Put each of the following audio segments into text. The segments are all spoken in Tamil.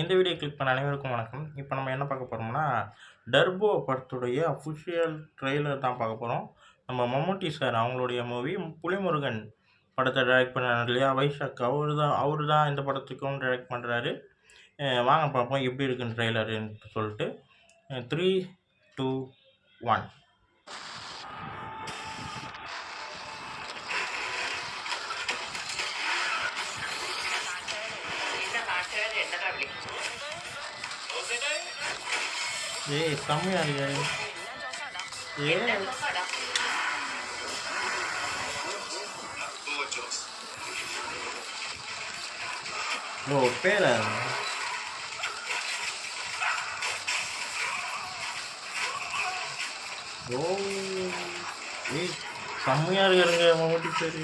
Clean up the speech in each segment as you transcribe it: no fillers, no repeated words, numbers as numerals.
இந்த வீடியோ கிளிக் பண்ண அனைவருக்கும் வணக்கம். இப்போ நம்ம என்ன பார்க்க போறோம்னா, டர்போ படத்துடைய அஃபிஷியல் ட்ரெய்லர் தான் பார்க்க போறோம். நம்ம மம்முட்டி சார் அவங்களுடைய மூவி புலிமுருகன் படத்த டைரக்ட் பண்ணாரு இல்லையா? வைஷாக் அவரு தான் இந்த படத்துக்கும் டைரக்ட் பண்றாரு. வாங்க பார்ப்போம் எப்படி இருக்குன்னு ட்ரெய்லருன்னு சொல்லிட்டு. 3, 2, 1. ஏய் செம்மையா இருக்கு. ஓ பேரா? ஓ ஏய் செம்மையா இருக்காருங்க மம்முட்டி சார்.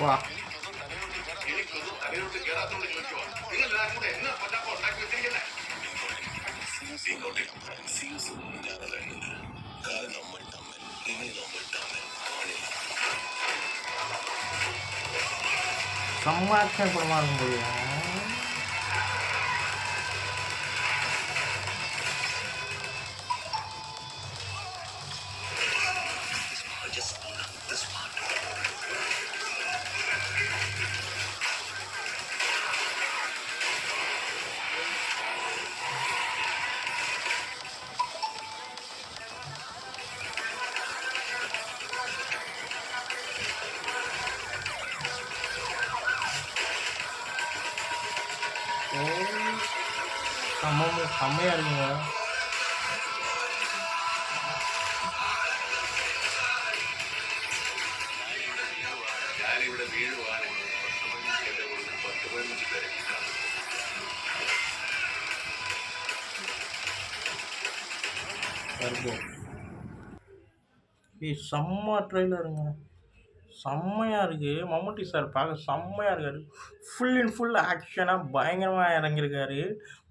வா செம்ம ஆக்ஷன் படமா இருக்கும் போது. செம்மையா இருக்குங்க. செம்ம ட்ரெய்லருங்க. செம்மையா இருக்கு. மம்முட்டி சார் பார்க்க செம்மையா இருக்காரு. ஃபுல் அண்ட் ஃபுல் ஆக்ஷனாக பயங்கரமாக இறங்கியிருக்காரு.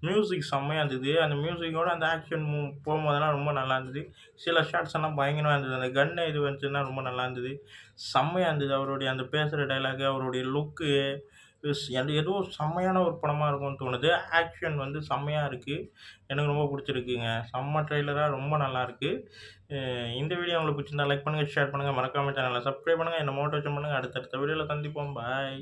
மியூசிக் செம்மையாக இருந்தது. அந்த மியூசிக்கோட அந்த ஆக்ஷன் போகும்போதெல்லாம் ரொம்ப நல்லா இருந்தது. சில ஷாட்ஸ் எல்லாம் பயங்கரமாக இருந்தது. அந்த கன்னு இது வந்துச்சுன்னா ரொம்ப நல்லா இருந்தது. செம்மையாக இருந்தது. அவருடைய அந்த பேசுகிற டைலாகு, அவருடைய லுக்கு ஏதோ செம்மையான ஒரு படமாக இருக்கும்னு தோணுது. ஆக்ஷன் வந்து செம்மையாக இருக்குது. எனக்கு ரொம்ப பிடிச்சிருக்குங்க. செம்ம ட்ரெய்லராக ரொம்ப நல்லாயிருக்கு. இந்த வீடியோ உங்களுக்கு பிடிச்சிருந்தா லைக் பண்ணுங்கள், ஷேர் பண்ணுங்கள், மறக்காமல் சேனலை சப்ஸ்கிரைப் பண்ணுங்கள், என்னை மோட்டிவேஷன் பண்ணுங்கள். அடுத்தடுத்த வீடியோவில் சந்திப்போம். பாய்.